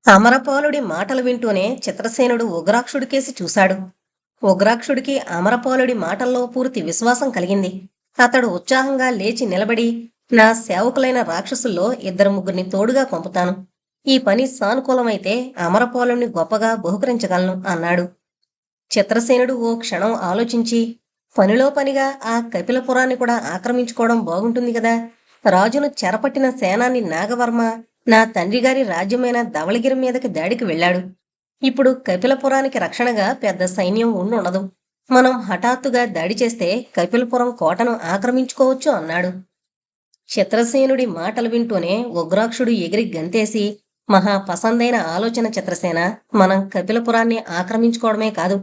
అమరపాలుడి మాటలు వింటూనే చిత్రసేనుడు ఉగ్రాక్షుడికేసి చూశాడు. ఉగ్రాక్షుడికి అమరపాలుడి మాటల్లో పూర్తి విశ్వాసం కలిగింది. అతడు ఉత్సాహంగా లేచి నిలబడి, నా సేవకులైన రాక్షసుల్లో ఇద్దరు ముగ్గురిని తోడుగా పంపుతాను. ఈ పని సానుకూలమైతే అమరపాలుణ్ణి గొప్పగా బహుకరించగలను అన్నాడు. చిత్రసేనుడు ఓ క్షణం ఆలోచించి, పనిలో పనిగా ఆ కపిలపురాన్ని కూడా ఆక్రమించుకోవడం బాగుంటుంది కదా. రాజును చెరపట్టిన సేనాని నాగవర్మ నా తండ్రిగారి రాజ్యమైన ధవళగిరి మీదకి దాడికి వెళ్ళాడు. ఇప్పుడు కపిలపురానికి రక్షణగా పెద్ద సైన్యం ఉండుండదు. మనం హఠాత్తుగా దాడి చేస్తే కపిలపురం కోటను ఆక్రమించుకోవచ్చు అన్నాడు. చిత్రసేనుడి మాటలు వింటూనే ఉగ్రాక్షుడు ఎగిరి గంతేసి, మహా పసందైన ఆలోచన చిత్రసేన. మనం కపిలపురాన్ని ఆక్రమించుకోవడమే కాదు,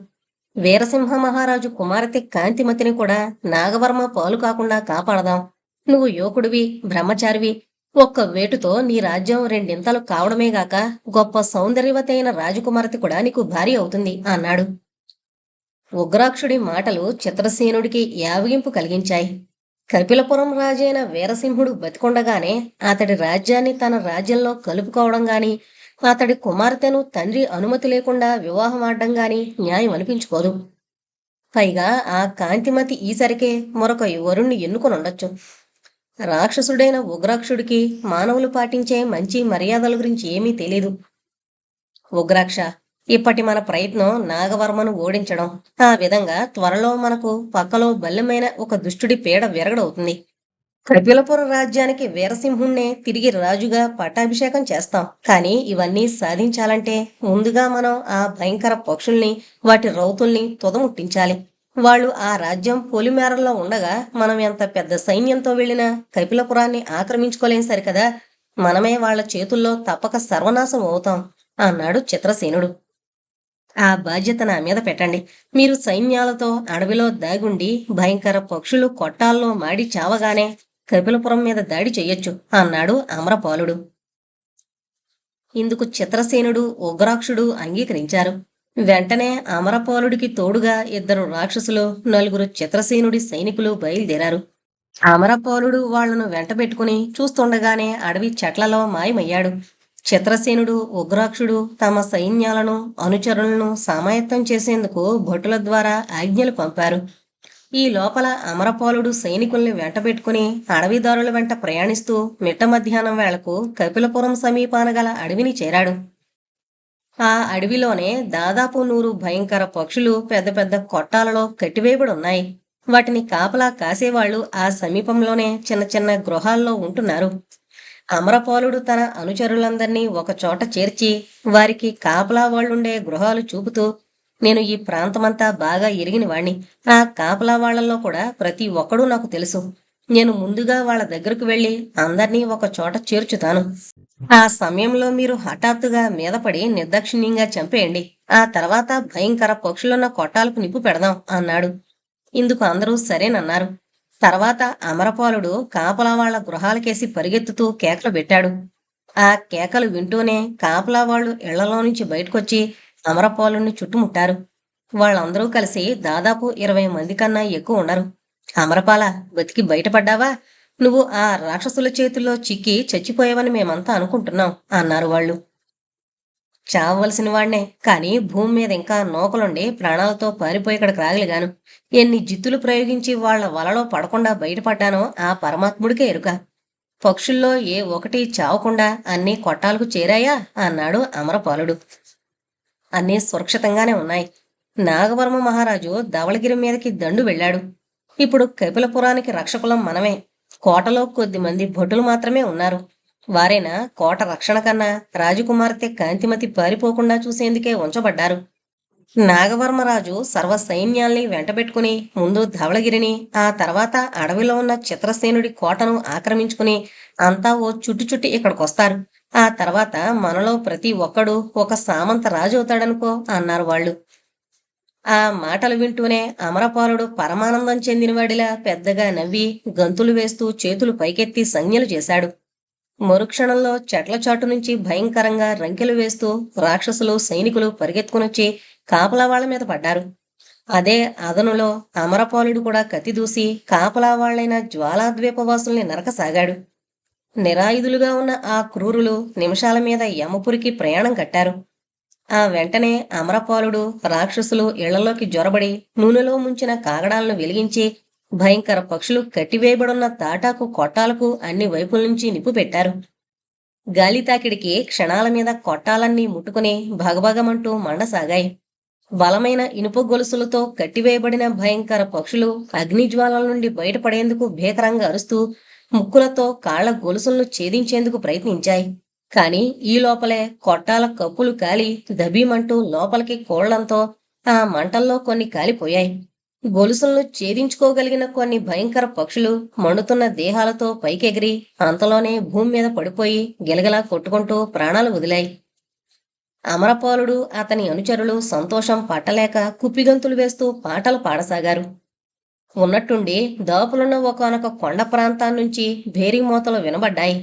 వీరసింహ మహారాజు కుమార్తె కాంతిమతిని కూడా నాగవర్మ పాలు కాకుండా కాపాడదాం. నువ్వు యువకుడివి, బ్రహ్మచారివి. ఒక్క వేటుతో నీ రాజ్యం రెండింతలు కావడమేగాక గొప్ప సౌందర్యవతి అయిన రాజకుమార్తె కూడా నీకు భార్య అవుతుంది అన్నాడు. ఉగ్రాక్షుడి మాటలు చిత్రసేనుడికి యావగింపు కలిగించాయి. కపిలపురం రాజైన వీరసింహుడు బతికొండగానే అతడి రాజ్యాన్ని తన రాజ్యంలో కలుపుకోవడం గాని, అతడి కుమార్తెను తండ్రి అనుమతి లేకుండా వివాహం ఆడడం గాని న్యాయం అనిపించుకోదు. పైగా ఆ కాంతిమతి ఈసరికే మరొక వరుణ్ణి ఎన్నుకొనుండొచ్చు. రాక్షసుడైన ఉగ్రాక్షుడికి మానవులు పాటించే మంచి మర్యాదల గురించి ఏమీ తెలీదు. ఉగ్రాక్ష, ఇప్పటి మన ప్రయత్నం నాగవర్మను ఓడించడం. ఆ విధంగా త్వరలో మనకు పక్కలో బల్లెమైన ఒక దుష్టుడి పీడ విరగడవుతుంది. కపిలపురం రాజ్యానికి వీరసింహుణ్ణే తిరిగి రాజుగా పట్టాభిషేకం చేస్తాం. కానీ ఇవన్నీ సాధించాలంటే ముందుగా మనం ఆ భయంకర పక్షుల్ని, వాటి రౌతుల్ని తుదముట్టించాలి. వాళ్ళు ఆ రాజ్యం పొలిమేరల్లో ఉండగా మనం ఎంత పెద్ద సైన్యంతో వెళ్ళినా కపిలపురాన్ని ఆక్రమించుకోలేం సరికదా. మనమే వాళ్ళ చేతుల్లో తప్పక సర్వనాశం అవుతాం అన్నాడు చిత్రసేనుడు. ఆ బాధ్యత నా మీద పెట్టండి. మీరు సైన్యాలతో అడవిలో దాగుండి భయంకర పక్షులు కొట్టాల్లో మాడి చావగానే కపిలపురం మీద దాడి చెయ్యొచ్చు అన్నాడు అమరపాలుడు. ఇందుకు చిత్రసేనుడు ఉగ్రాక్షుడు అంగీకరించారు. వెంటనే అమరపాలుడికి తోడుగా ఇద్దరు రాక్షసులు, నలుగురు చిత్రసేనుడి సైనికులు బయలుదేరారు. అమరపాలుడు వాళ్లను వెంటబెట్టుకుని చూస్తుండగానే అడవి చెట్లలో మాయమయ్యాడు. చిత్రసేనుడు, ఉగ్రాక్షుడు తమ సైన్యాలను, అనుచరులను సమాయత్తం చేసేందుకు భటుల ద్వారా ఆజ్ఞలు పంపారు. ఈ లోపల అమరపాలుడు సైనికుల్ని వెంటబెట్టుకుని అడవిదారుల వెంట ప్రయాణిస్తూ మిట్ట మధ్యాహ్నం వేళకు కపిలపురం సమీపాన గల అడవిని చేరాడు. ఆ అడవిలోనే దాదాపు 100 భయంకర పక్షులు పెద్ద పెద్ద కొట్టాలలో కట్టివేయబడున్నాయి. వాటిని కాపలా కాసేవాళ్లు ఆ సమీపంలోనే చిన్న చిన్న గృహాల్లో ఉంటున్నారు. అమరపాలుడు తన అనుచరులందర్నీ ఒకచోట చేర్చి వారికి కాపలా వాళ్ళుండే గృహాలు చూపుతూ, నేను ఈ ప్రాంతమంతా బాగా ఎరిగిన వాణ్ణి. ఆ కాపలా వాళ్లలో కూడా ప్రతి ఒక్కడూ నాకు తెలుసు. నేను ముందుగా వాళ్ళ దగ్గరకు వెళ్లి అందర్నీ ఒక చోట చేర్చుతాను. ఆ సమయంలో మీరు హఠాత్తుగా మీదపడి నిర్దాక్షిణ్యంగా చంపేయండి. ఆ తర్వాత భయంకర పక్షులున్న కొట్టాలకు నిప్పు పెడదాం అన్నాడు. ఇందుకు అందరూ సరేనన్నారు. తర్వాత అమరపాలుడు కాపలా వాళ్ల గృహాలకేసి పరిగెత్తుతూ కేకలు పెట్టాడు. ఆ కేకలు వింటూనే కాపలా వాళ్ళు ఇళ్లలో నుంచి బయటకొచ్చి అమరపాలుడిని చుట్టుముట్టారు. వాళ్ళందరూ కలిసి దాదాపు 20 మంది కన్నా ఎక్కువ ఉండరు. అమరపాల, బతికి బయటపడ్డావా? నువ్వు ఆ రాక్షసుల చేతుల్లో చిక్కి చచ్చిపోయావని మేమంతా అనుకుంటున్నాం అన్నారు వాళ్ళు. చావవలసిన వాణ్ణే, కాని భూమి మీద ఇంకా నూకలుండి ప్రాణాలతో పారిపోయి ఇక్కడికి రాగలిగాను. ఎన్ని జిత్తులు ప్రయోగించి వాళ్ల వలలో పడకుండా బయటపడ్డానో ఆ పరమాత్ముడికే ఎరుక. పక్షుల్లో ఏ ఒకటి చావకుండా అన్నీ కొట్టాలకు చేరాయా అన్నాడు అమరపాలుడు. అన్నీ సురక్షితంగానే ఉన్నాయి. నాగవర్మ మహారాజు ధవళగిరి మీదకి దండు వెళ్ళాడు. ఇప్పుడు కపిలపురానికి రక్షకులం మనమే. కోటలో కొద్దిమంది భటులు మాత్రమే ఉన్నారు. వారైనా కోట రక్షణ కన్నా రాజకుమార్తె కాంతిమతి పారిపోకుండా చూసేందుకే ఉంచబడ్డారు. నాగవర్మరాజు సర్వ సైన్యాల్ని వెంటబెట్టుకుని ముందు ధవళగిరిని, ఆ తర్వాత అడవిలో ఉన్న చిత్రసేనుడి కోటను ఆక్రమించుకుని అంతా ఓ చుట్టి ఇక్కడికొస్తారు. ఆ తర్వాత మనలో ప్రతి ఒక్కడూ ఒక సామంత రాజు అవుతాడనుకో అన్నారు వాళ్ళు. ఆ మాటలు వింటూనే అమరపాలుడు పరమానందం చెందినవాడిలా పెద్దగా నవ్వి గంతులు వేస్తూ చేతులు పైకెత్తి సంజ్ఞలు చేశాడు. మరుక్షణంలో చెట్ల చాటు నుంచి భయంకరంగా రంకెలు వేస్తూ రాక్షసులు, సైనికులు పరిగెత్తుకునొచ్చి కాపలా వాళ్ల మీద పడ్డారు. అదే అదనులో అమరపాలుడు కూడా కత్తి దూసి కాపలా వాళ్లైన జ్వాలాద్వీపవాసుల్ని నరకసాగాడు. నిరాయుధులుగా ఉన్న ఆ క్రూరులు నిమిషాల మీద యమపురికి ప్రయాణం కట్టారు. ఆ వెంటనే అమరపాలుడు రాక్షసులు ఇళ్లలోకి జొరబడి నూనెలో ముంచిన కాగడాలను వెలిగించి భయంకర పక్షులు కట్టివేయబడున్న తాటాకు కొట్టాలకు అన్ని వైపుల నుంచి నిప్పు పెట్టారు. గాలి తాకిడికి క్షణాల మీద కొట్టాలన్నీ ముట్టుకుని భగభగమంటూ మండసాగాయి. బలమైన ఇనుప గొలుసులతో కట్టివేయబడిన భయంకర పక్షులు అగ్నిజ్వాలల నుండి బయటపడేందుకు భీకరంగా అరుస్తూ ముక్కులతో కాళ్ల గొలుసులను ఛేదించేందుకు ప్రయత్నించాయి. కాని ఈ లోపలే కొట్టాల కప్పులు కాలి దబీమంటూ లోపలికి కోళ్లంతో ఆ మంటల్లో కొన్ని కాలిపోయాయి. గొలుసులను ఛేదించుకోగలిగిన కొన్ని భయంకర పక్షులు మండుతున్న దేహాలతో పైకెగిరి అంతలోనే భూమి మీద పడిపోయి గిలగిలా కొట్టుకుంటూ ప్రాణాలు వదిలాయి. అమరపాలుడు అతని అనుచరులు సంతోషం పట్టలేక కుప్పిగంతులు వేస్తూ పాటలు పాడసాగారు. ఉన్నట్టుండి దాపులున్న ఒకానొక కొండ ప్రాంతాన్నించి భేరీమోతలు వినబడ్డాయి.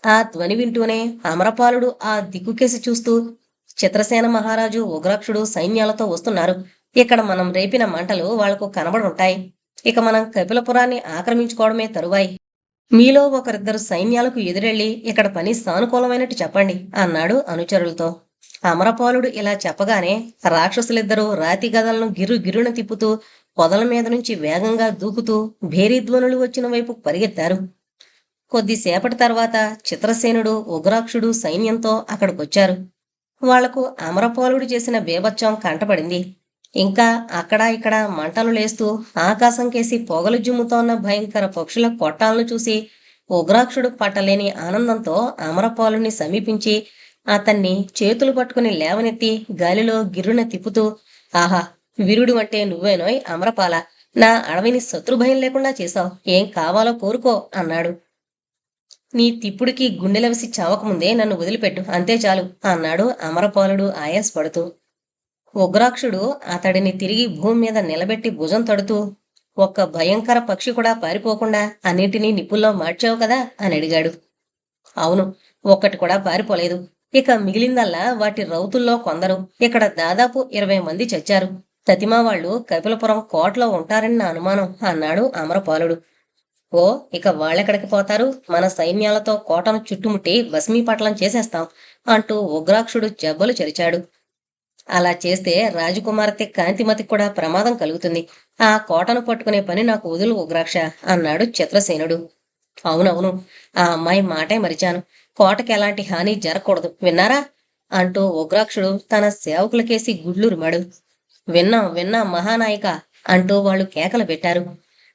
ఆ ధ్వని వింటూనే అమరపాలుడు ఆ దిక్కుకేసి చూస్తూ, చిత్రసేన మహారాజు ఉగ్రాక్షుడు సైన్యాలతో వస్తున్నారు. ఇక్కడ మనం రేపిన మంటలు వాళ్లకు కనబడుంటాయి. ఇక మనం కపిలపురాన్ని ఆక్రమించుకోవడమే తరువాయి. మీలో ఒకరిద్దరు సైన్యాలకు ఎదురెళ్లి ఇక్కడ పని సానుకూలమైనట్టు చెప్పండి అన్నాడు అనుచరులతో. అమరపాలుడు ఇలా చెప్పగానే రాక్షసులిద్దరూ రాతి గదలను గిర్రున తిప్పుతూ పొదల మీద నుంచి వేగంగా దూకుతూ భేరీధ్వనులు వచ్చిన వైపు పరిగెత్తారు. కొద్దిసేపటి తర్వాత చిత్రసేనుడు ఉగ్రాక్షుడు సైన్యంతో అక్కడికొచ్చారు. వాళ్లకు అమరపాలుడు చేసిన బీభత్సం కంటపడింది. ఇంకా అక్కడా ఇక్కడ మంటలు లేస్తూ ఆకాశం కేసి పొగలు జుమ్ముతోన్న భయంకర పక్షుల కొట్టాలను చూసి ఉగ్రాక్షుడు పట్టలేని ఆనందంతో అమరపాలుని సమీపించి అతన్ని చేతులు పట్టుకుని లేవనెత్తి గాలిలో గిర్రున తిప్పుతూ, ఆహా, వీరుడు అంటే నువ్వేనోయ్ అమరపాల, నా అడవిని శత్రుభయం లేకుండా చేశావు. ఏం కావాలో కోరుకో అన్నాడు. నీ తిప్పుడికి గుండెలవిసి చావకముందే నన్ను వదిలిపెట్టు, అంతే చాలు అన్నాడు అమరపాలుడు ఆయాసపడుతూ. ఉగ్రాక్షుడు అతడిని తిరిగి భూమి మీద నిలబెట్టి భుజం తడుతూ, ఒక్క భయంకర పక్షి కూడా పారిపోకుండా అన్నింటినీ నిప్పుల్లో మార్చావు కదా అని అడిగాడు. అవును, ఒక్కటి కూడా పారిపోలేదు. ఇక మిగిలిందల్లా వాటి రౌతుల్లో కొందరు. ఇక్కడ దాదాపు 20 మంది చచ్చారు. తతిమా వాళ్ళు కపిలపురం కోటలో ఉంటారని నా అనుమానం అన్నాడు అమరపాలుడు. ఓ, ఇక వాళ్ళెక్కడికి పోతారు? మన సైన్యాలతో కోటను చుట్టుముట్టి భస్మీపట్లం చేసేస్తాం అంటూ ఉగ్రాక్షుడు జబ్బలు చెరిచాడు. అలా చేస్తే రాజకుమార్తె కాంతిమతికి కూడా ప్రమాదం కలుగుతుంది. ఆ కోటను పట్టుకునే పని నాకు వదులు ఉగ్రాక్ష అన్నాడు చిత్రసేనుడు. అవునవును, ఆ అమ్మాయి మాటే మరిచాను. కోటకి ఎలాంటి హాని జరగకూడదు, విన్నారా అంటూ ఉగ్రాక్షుడు తన సేవకులకేసి గుడ్లురిమాడు. విన్నాం విన్నాం మహానాయిక అంటూ వాళ్ళు కేకలు పెట్టారు.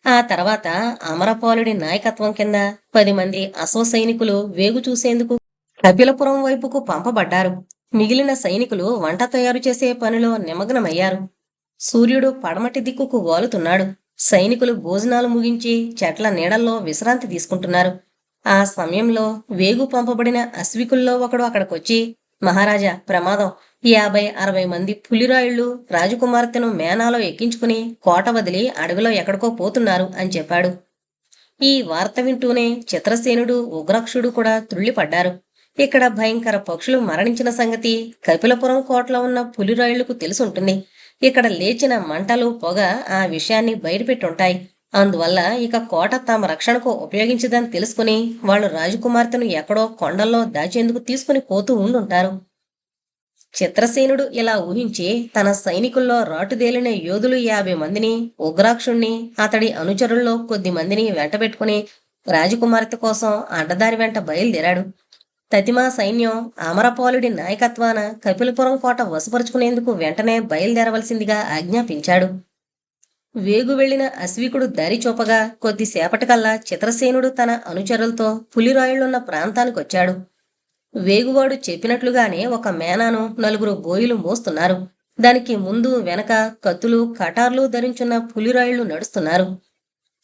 ఆ తర్వాత అమరపాలుడి నాయకత్వం కింద 10 మంది అశ్వసైనికులు వేగు చూసేందుకు కపిలపురం వైపుకు పంపబడ్డారు. మిగిలిన సైనికులు వంట తయారు చేసే పనిలో నిమగ్నమయ్యారు. సూర్యుడు పడమటి దిక్కుకు వాలుతున్నాడు. సైనికులు భోజనాలు ముగించి చెట్ల నీడల్లో విశ్రాంతి తీసుకుంటున్నారు. ఆ సమయంలో వేగు పంపబడిన అశ్వికుల్లో ఒకడు అక్కడికొచ్చి, మహారాజా, ప్రమాదం! 50-60 మంది పులిరాయుళ్లు రాజకుమార్తెను మేనాలో ఎక్కించుకుని కోట వదిలి అడవిలో ఎక్కడికో పోతున్నారు అని చెప్పాడు. ఈ వార్త వింటూనే చిత్రసేనుడు ఉగ్రాక్షుడు కూడా త్రుళ్ళిపడ్డారు. ఇక్కడ భయంకర పక్షులు మరణించిన సంగతి కపిలపురం కోటలో ఉన్న పులిరాయుళ్లకు తెలుసుంటుంది. ఇక్కడ లేచిన మంటలు, పొగ ఆ విషయాన్ని బయటపెట్టుంటాయి. అందువల్ల ఇక కోట తమ రక్షణకు ఉపయోగించదని తెలుసుకుని వాళ్ళు రాజకుమార్తెను ఎక్కడో కొండల్లో దాచేందుకు తీసుకుని పోతూ ఉండుంటారు. చిత్రసేనుడు ఇలా ఊహించి తన సైనికుల్లో రాటుదేలిన యోధులు 50 మందిని, ఉగ్రాక్షుణ్ణి, అతడి అనుచరుల్లో కొద్ది మందిని వెంటబెట్టుకుని రాజకుమార్తె కోసం అడ్డదారి వెంట బయలుదేరాడు. తతిమా సైన్యం అమరపాలుడి నాయకత్వాన కపిలపురం కోట వశపరుచుకునేందుకు వెంటనే బయలుదేరవలసిందిగా ఆజ్ఞాపించాడు. వేగు వెళ్లిన అశ్వికుడు దారి చూపగా కొద్దిసేపటికల్లా చిత్రసేనుడు తన అనుచరులతో పులిరాయుళ్లున్న ప్రాంతానికొచ్చాడు. వేగువాడు చెప్పినట్లుగానే ఒక మేనాను 4 బోయిలు మోస్తున్నారు. దానికి ముందు వెనక కత్తులు, కటార్లు ధరించున్న పులిరాయుళ్లు నడుస్తున్నారు.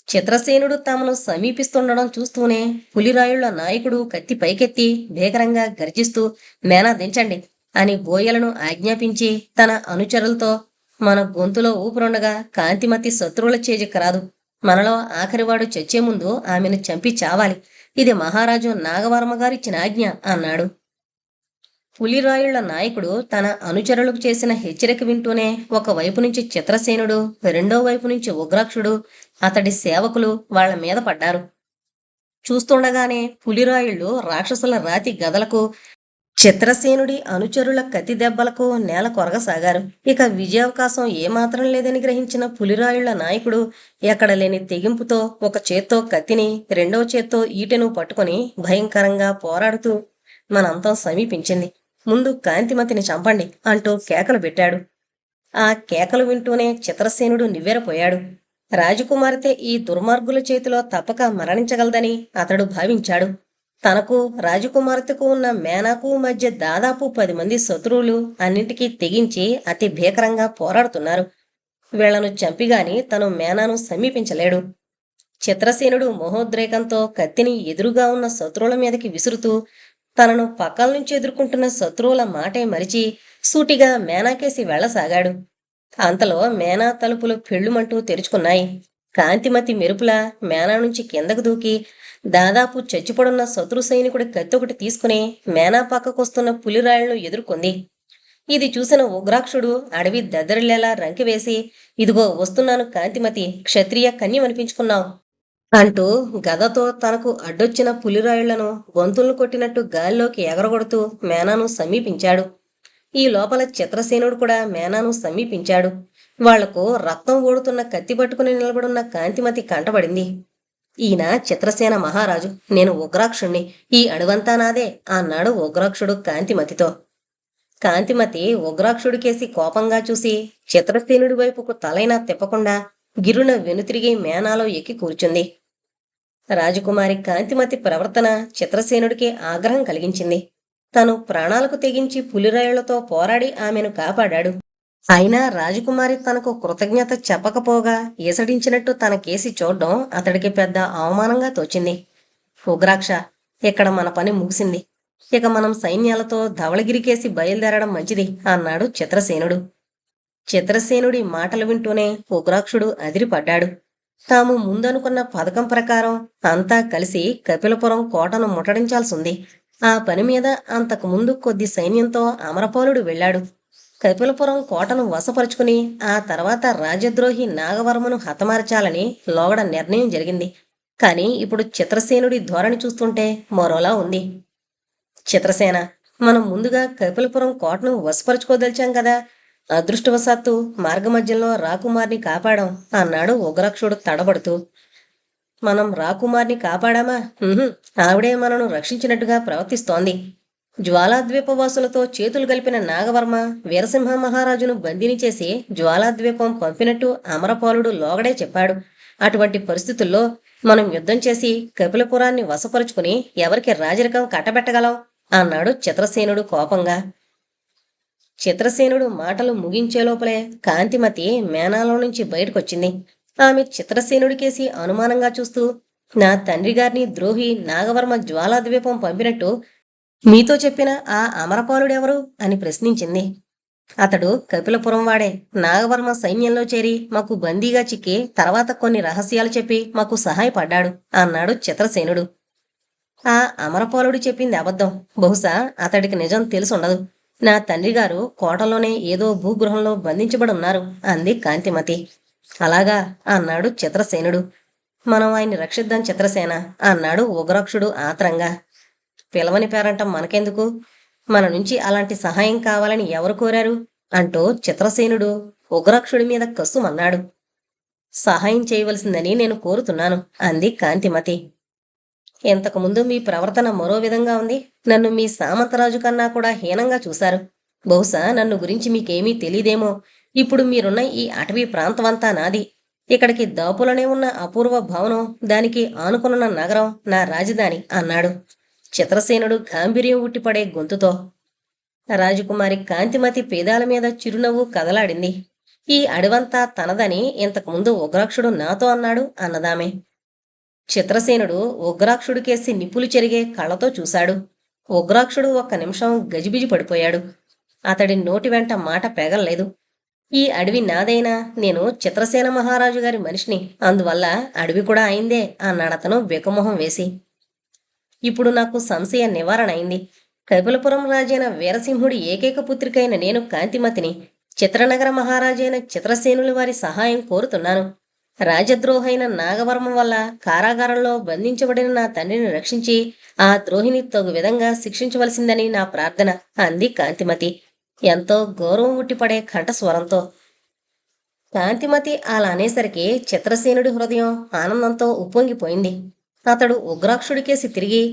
చిత్రసేనుడు తమను సమీపిస్తుండడం చూస్తూనే పులిరాయుళ్ల నాయకుడు కత్తి పైకెత్తి భీకరంగా గర్జిస్తూ, మేనా దించండి అని బోయలను ఆజ్ఞాపించి తన అనుచరులతో, మన గొంతులో ఊపిరుండగా కాంతిమతి శత్రువుల చేజికి రాదు. మనలో ఆఖరివాడు చచ్చే ముందు ఆమెను చంపి చావాలి. ఇది మహారాజు నాగవర్మ గారిచ్చిన ఆజ్ఞ అన్నాడు. పులిరాయుళ్ల నాయకుడు తన అనుచరులకు చేసిన హెచ్చరిక వింటూనే ఒకవైపు నుంచి చిత్రసేనుడు, రెండో వైపు నుంచి ఉగ్రాక్షుడు, అతడి సేవకులు వాళ్ల మీద పడ్డారు. చూస్తుండగానే పులిరాయుళ్ళు రాక్షసుల రాతి గదలకు, చిత్రసేనుడి అనుచరుల కత్తి దెబ్బలకు నేల కొరగసాగారు. ఇక విజయావకాశం ఏమాత్రం లేదని గ్రహించిన పులిరాయుళ్ల నాయకుడు ఎక్కడ లేని తెగింపుతో ఒక చేత్తో కత్తిని, రెండవ చేత్తో ఈటెను పట్టుకొని భయంకరంగా పోరాడుతూ మనంతం సమీపించింది. ముందు కాంతిమతిని చంపండి అంటూ కేకలు పెట్టాడు. ఆ కేకలు వింటూనే చిత్రసేనుడు నివ్వెరపోయాడు. రాజకుమార్తె ఈ దుర్మార్గుల చేతిలో తప్పక మరణించగలదని అతడు భావించాడు. తనకు రాజకుమార్తెకు ఉన్న మేనాకు మధ్య దాదాపు 10 మంది శత్రువులు అన్నింటికీ తెగించి అతి భీకరంగా పోరాడుతున్నారు. వీళ్లను చంపిగాని తను మేనాను సమీపించలేడు. చిత్రసేనుడు మహోద్రేకంతో కత్తిని ఎదురుగా ఉన్న శత్రువుల మీదకి విసురుతూ తనను పక్కల నుంచి ఎదుర్కొంటున్న శత్రువుల మాటే మరిచి సూటిగా మేనాకేసి వెళ్లసాగాడు. అంతలో మేనా తలుపులు పెళ్లుమంటూ తెరుచుకున్నాయి. కాంతిమతి మెరుపులా మేనా నుంచి కిందకు దూకి దాదాపు చచ్చిపడున్న శత్రు సైనికుడి కత్తొకటి తీసుకుని మేనా పక్కకొస్తున్న పులిరాయలను ఎదుర్కొంది. ఇది చూసిన ఉగ్రాక్షుడు అడవి దద్దరిల్లేలా రంకివేసి, ఇదిగో వస్తున్నాను కాంతిమతి, క్షత్రియ కన్యమనిపించుకున్నావు అంటూ గదతో తనకు అడ్డొచ్చిన పులిరాయుళ్లను గొంతులను కొట్టినట్టు గాల్లోకి ఎగరగొడుతూ మేనాను సమీపించాడు. ఈ లోపల చిత్రసేనుడు కూడా మేనాను సమీపించాడు. వాళ్లకు రక్తం ఓడుతున్న కత్తి పట్టుకుని నిలబడున్న కాంతిమతి కంటబడింది. ఈయన చిత్రసేన మహారాజు, నేను ఉగ్రాక్షుణ్ణి, ఈ అడవంతా నాదే అన్నాడు ఉగ్రాక్షుడు కాంతిమతితో. కాంతిమతి ఉగ్రాక్షుడికేసి కోపంగా చూసి చిత్రసేనుడి వైపుకు తలైనా తిప్పకుండా గిరున వెనుతిరిగి మేనాలో ఎక్కి కూర్చుంది. రాజకుమారి కాంతిమతి ప్రవర్తన చిత్రసేనుడికి ఆగ్రహం కలిగించింది. తను ప్రాణాలకు తెగించి పులిరాయుళ్లతో పోరాడి ఆమెను కాపాడాడు. అయినా రాజకుమారి తనకు కృతజ్ఞత చెప్పకపోగా ఈసడించినట్టు తనకేసి చూడ్డం అతడికి పెద్ద అవమానంగా తోచింది. ఉగ్రాక్ష, ఇక్కడ మన పని ముగిసింది. ఇక మనం సైన్యాలతో ధవళగిరికేసి బయలుదేరడం మంచిది అన్నాడు చిత్రసేనుడు. చిత్రసేనుడి మాటలు వింటూనే ఉగ్రాక్షుడు అదిరిపడ్డాడు. తాము ముందనుకున్న పథకం ప్రకారం అంతా కలిసి కపిలపురం కోటను ముట్టడించాల్సింది. ఆ పని మీద అంతకు ముందు కొద్ది సైన్యంతో అమరపాలుడు వెళ్లాడు. కపిలపురం కోటను వశపరుచుకుని ఆ తర్వాత రాజద్రోహి నాగవర్మను హతమార్చాలని లోగడ నిర్ణయం జరిగింది. కాని ఇప్పుడు చిత్రసేనుడి ధోరణి చూస్తుంటే మరోలా ఉంది. చిత్రసేన, మనం ముందుగా కపిలపురం కోటను వశపరుచుకోదలిచాం కదా, అదృష్టవశాత్తు మార్గమధ్యంలో రాకుమార్ని కాపాడాం అన్నాడు ఉగ్రాక్షుడు తడబడుతూ. మనం రాకుమార్ని కాపాడామా? ఆవిడే మనను రక్షించినట్టుగా ప్రవర్తిస్తోంది. జ్వాలాద్వీపవాసులతో చేతులు కలిపిన నాగవర్మ వీరసింహ మహారాజును బందీని చేసి జ్వాలాద్వీపం పంపినట్టు అమరపాలుడు లోగడే చెప్పాడు. అటువంటి పరిస్థితుల్లో మనం యుద్ధం చేసి కపిలపురాన్ని వశపరుచుకుని ఎవరికి రాజరికం కట్టబెట్టగలం అన్నాడు చిత్రసేనుడు కోపంగా. చిత్రసేనుడు మాటలు ముగించేలోపలే కాంతిమతి మేనాలో నుంచి బయటకొచ్చింది. ఆమె చిత్రసేనుడికేసి అనుమానంగా చూస్తూ, నా తండ్రి గారిని ద్రోహి నాగవర్మ జ్వాలాద్వీపం పంపినట్టు మీతో చెప్పిన ఆ అమరపాలుడెవరు అని ప్రశ్నించింది. అతడు కపిలపురం వాడే. నాగవర్మ సైన్యంలో చేరి మాకు బందీగా చిక్కి తర్వాత కొన్ని రహస్యాలు చెప్పి మాకు సహాయపడ్డాడు అన్నాడు చిత్రసేనుడు. ఆ అమరపాలుడు చెప్పింది అబద్ధం. బహుశా అతడికి నిజం తెలుసుండదు. నా తండ్రి గారు కోటలోనే ఏదో భూగృహంలో బంధించబడి ఉన్నారు అంది కాంతిమతి. అలాగా అన్నాడు చిత్రసేనుడు. మనం ఆయన్ని రక్షిద్దాం చిత్రసేన అన్నాడు ఉగ్రాక్షుడు ఆత్రంగా. పిలవని పేరంటం మనకెందుకు, మన నుంచి అలాంటి సహాయం కావాలని ఎవరు కోరారు అంటూ చిత్రసేనుడు ఉగ్రాక్షుడి మీద కస్సుమన్నాడు. సహాయం చేయవలసిందని నేను కోరుతున్నాను అంది కాంతిమతి. ఇంతకుముందు మీ ప్రవర్తన మరో విధంగా ఉంది. నన్ను మీ సామంతరాజు కన్నా కూడా హీనంగా చూశారు. బహుశా నన్ను గురించి మీకేమీ తెలీదేమో. ఇప్పుడు మీరున్న ఈ అటవీ ప్రాంతమంతా నాది. ఇక్కడికి దాపులనే ఉన్న అపూర్వ భవనం, దానికి ఆనుకున్న నగరం నా రాజధాని అన్నాడు చిత్రసేనుడు గాంభీర్యం ఉట్టిపడే గొంతుతో. రాజకుమారి కాంతిమతి పేదాల మీద చిరునవ్వు కదలాడింది. ఈ అడవంతా తనదని ఇంతకుముందు ఉగ్రాక్షుడు నాతో అన్నాడు అన్నదామె. చిత్రసేనుడు ఉగ్రాక్షుడికేసి నిప్పులు చెరిగే కళ్ళతో చూశాడు. ఉగ్రాక్షుడు ఒక్క నిమిషం గజిబిజి పడిపోయాడు. అతడి నోటి వెంట మాట పెగల్లేదు. ఈ అడవి నాదైనా నేను చిత్రసేన మహారాజు గారి మనిషిని, అందువల్ల అడవి కూడా అయిందే అన్నాడతను వెకుమొహం వేసి. ఇప్పుడు నాకు సంశయ నివారణ అయింది. కపిలపురం రాజైన వీరసింహుడి ఏకైక పుత్రికైన నేను కాంతిమతిని చిత్రనగర మహారాజైన చిత్రసేనుల వారి సహాయం కోరుతున్నాను. రాజద్రోహైన నాగవర్మ వల్ల కారాగారంలో బంధించబడిన నా తండ్రిని రక్షించి ఆ ద్రోహిని తగు విధంగా శిక్షించవలసిందని నా ప్రార్థన అంది కాంతిమతి ఎంతో గౌరవం ఉట్టిపడే కంఠస్వరంతో. కాంతిమతి అలా అనేసరికి చిత్రసేనుడి హృదయం ఆనందంతో ఉప్పొంగిపోయింది. అతడు ఉగ్రాక్షుడికేసి తిరిగి,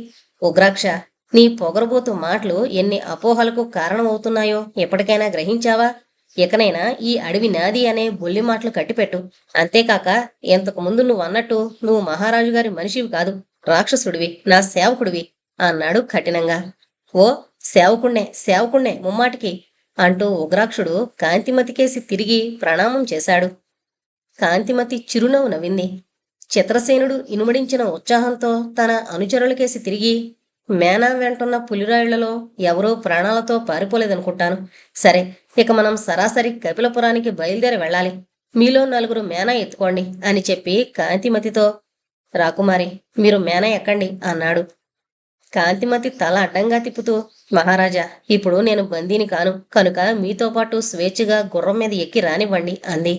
ఉగ్రాక్ష, నీ పొగరబోతు మాటలు ఎన్ని అపోహలకు కారణమవుతున్నాయో ఎప్పటికైనా గ్రహించావా? ఇకనైనా ఈ అడవి నాది అనే బొల్లి మాటలు కట్టిపెట్టు. అంతేకాక ఇంతకు ముందు నువ్వు అన్నట్టు నువ్వు మహారాజు గారి మనిషివి కాదు, రాక్షసుడివి, నా సేవకుడివి అన్నాడు కఠినంగా. ఓ, సేవకుణ్ణే సేవకుణ్ణే ముమ్మాటికి అంటూ ఉగ్రాక్షుడు కాంతిమతికేసి తిరిగి ప్రణామం చేశాడు. కాంతిమతి చిరునవ్వు నవ్వింది. చిత్రసేనుడు ఇనుమడించిన ఉత్సాహంతో తన అనుచరులకేసి తిరిగి, మేనా వెంటున్న పులిరాళ్లలో ఎవరూ ప్రాణాలతో పారిపోలేదనుకుంటాను. సరే, ఇక మనం సరాసరి కపిలపురానికి బయలుదేరి వెళ్ళాలి. మీలో నలుగురు మేనా ఎత్తుకోండి అని చెప్పి కాంతిమతితో, రాకుమారి, మీరు మేనా ఎక్కండి అన్నాడు. కాంతిమతి తల అడ్డంగా తిప్పుతూ, మహారాజా, ఇప్పుడు నేను బందీని కాను కనుక మీతో పాటు స్వేచ్ఛగా గుర్రం మీద ఎక్కి రానివ్వండి అంది.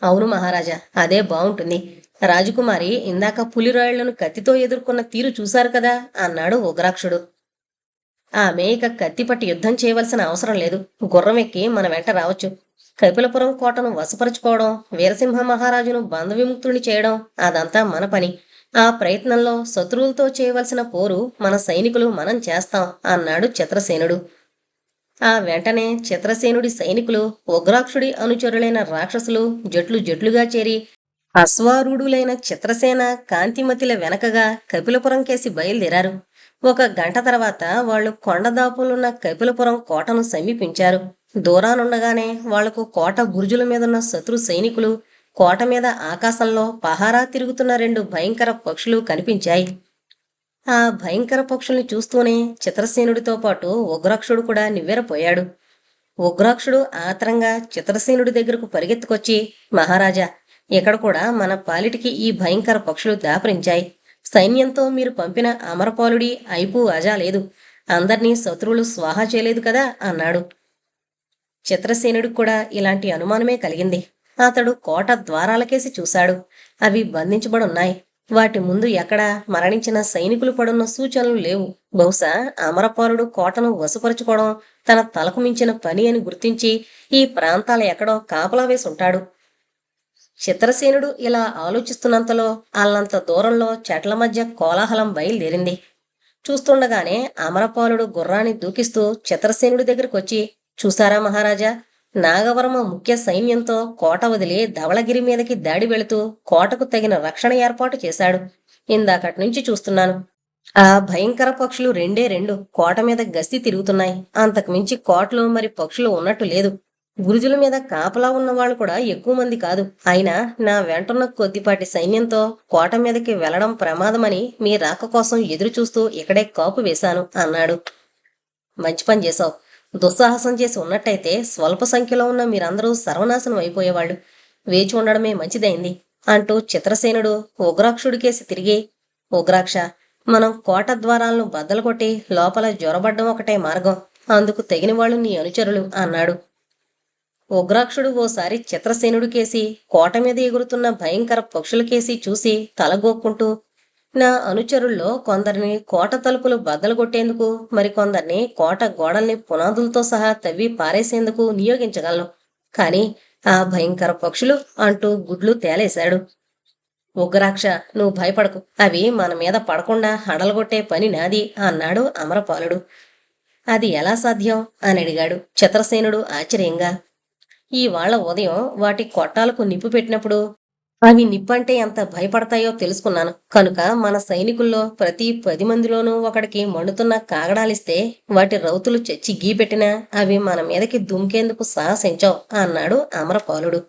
అవును మహారాజా, అదే బావుంటుంది. రాజకుమారి ఇందాక పులిరాళ్లను కత్తితో ఎదుర్కొన్న తీరు చూశారు కదా అన్నాడు ఉగ్రాక్షుడు. ఆమె ఇక కత్తిపట్టి యుద్ధం చేయవలసిన అవసరం లేదు. గుర్రం ఎక్కి మన వెంట రావచ్చు. కపిలపురం కోటను వశపరుచుకోవడం, వీరసింహ మహారాజును బంధవిముక్తుని చేయడం అదంతా మన పని. ఆ ప్రయత్నంలో శత్రువులతో చేయవలసిన పోరు మన సైనికులు మనం చేస్తాం అన్నాడు చిత్రసేనుడు. ఆ వెంటనే చిత్రసేనుడి సైనికులు ఉగ్రాక్షుడి అనుచరులైన రాక్షసులు జట్లు జట్లుగా చేరి అశ్వారూఢులైన చిత్రసేన కాంతిమతిల వెనకగా కపిలపురం కేసి బయలుదేరారు. 1 గంట తర్వాత వాళ్లు కొండదాపులున్న కపిలపురం కోటను సమీపించారు. దూరానుండగానే వాళ్లకు కోట బురుజుల మీదున్న శత్రు సైనికులు, కోట మీద ఆకాశంలో పహారా తిరుగుతున్న 2 భయంకర పక్షులు కనిపించాయి. ఆ భయంకర పక్షుల్ని చూస్తూనే చిత్రసేనుడితో పాటు ఉగ్రాక్షుడు కూడా నివ్వెరపోయాడు. ఉగ్రాక్షుడు ఆత్రంగా చిత్రసేనుడి దగ్గరకు పరిగెత్తుకొచ్చి, మహారాజా, ఇక్కడ కూడా మన పాలిటికి ఈ భయంకర పక్షులు దాపరించాయి. సైన్యంతో మీరు పంపిన అమరపాలుడి ఐపు అజా లేదు. అందర్నీ శత్రువులు స్వాహా చేయలేదు కదా అన్నాడు. చిత్రసేనుడికి కూడా ఇలాంటి అనుమానమే కలిగింది. అతడు కోట ద్వారాలకేసి చూశాడు. అవి బంధించబడున్నాయి. వాటి ముందు ఎక్కడా మరణించిన సైనికులు పడున్న సూచనలు లేవు. బహుశా అమరపాలుడు కోటను వశపరుచుకోవడం తన తలకు మించిన పని అని గుర్తించి ఈ ప్రాంతాల ఎక్కడో కాపలా వేసి ఉంటాడు. చిత్రసేనుడు ఇలా ఆలోచిస్తున్నంతలో అల్లంత దూరంలో చెట్ల మధ్య కోలాహలం బయలుదేరింది. చూస్తుండగానే అమరపాలుడు గుర్రాన్ని దూకిస్తూ చిత్రసేనుడి దగ్గరకు వచ్చి, చూసారా మహారాజా, నాగవర్మ ముఖ్య సైన్యంతో కోట వదిలి ధవళగిరి మీదకి దాడి వెళుతూ కోటకు తగిన రక్షణ ఏర్పాటు చేశాడు. ఇందాకటి నుంచి చూస్తున్నాను. ఆ భయంకర పక్షులు 2 కోట మీద గస్తీ తిరుగుతున్నాయి. అంతకు మించి కోటలో మరి పక్షులు ఉన్నట్టు లేదు. బురుజుల మీద కాపలా ఉన్న వాళ్ళు కూడా ఎక్కువ మంది కాదు. అయినా నా వెంటున్న కొద్దిపాటి సైన్యంతో కోట మీదకి వెళ్లడం ప్రమాదమని మీ రాక కోసం ఎదురు చూస్తూ ఇక్కడే కాపు వేశాను అన్నాడు. మంచి పని చేశావు. దుస్సాహసం చేసి ఉన్నట్టయితే స్వల్ప సంఖ్యలో ఉన్న మీరందరూ సర్వనాశనం అయిపోయేవాళ్ళు. వేచి ఉండడమే మంచిదైంది అంటూ చిత్రసేనుడు ఉగ్రాక్షుడికేసి తిరిగి, ఉగ్రాక్ష, మనం కోట ద్వారాలను బద్దలు కొట్టి లోపల జ్వరబడ్డం ఒకటే మార్గం. అందుకు తగిన వాళ్ళు నీ అనుచరులు అన్నాడు. ఉగ్రాక్షుడు ఓసారి చిత్రసేనుడికేసి, కోట మీద ఎగురుతున్న భయంకర పక్షులకేసి చూసి తలగోక్కుంటూ, నా అనుచరుల్లో కొందరిని కోట తలుపులు బద్దలుగొట్టేందుకు, మరికొందరిని కోట గోడల్ని పునాదులతో సహా తవ్వి పారేసేందుకు నియోగించగలను. కాని ఆ భయంకర పక్షులు అంటూ గుడ్లు తేలేశాడు. ఉగ్రాక్ష, నువ్వు భయపడకు. అవి మన మీద పడకుండా హడలగొట్టే పని నాది అన్నాడు అమరపాలుడు. అది ఎలా సాధ్యం అని అడిగాడు చిత్రసేనుడు ఆశ్చర్యంగా. ఇవాళ ఉదయం వాటి కొట్టాలకు నిప్పు పెట్టినప్పుడు అవి నిప్పంటే ఎంత భయపడతాయో తెలుసుకున్నాను. కనుక మన సైనికుల్లో ప్రతి 10 మందిలోనూ ఒకడికి మండుతున్న కాగడాలిస్తే వాటి రౌతులు చచ్చి గీపెట్టినా అవి మన మీదకి దుమ్కేందుకు సాహసించావు అన్నాడు అమరపాలుడు.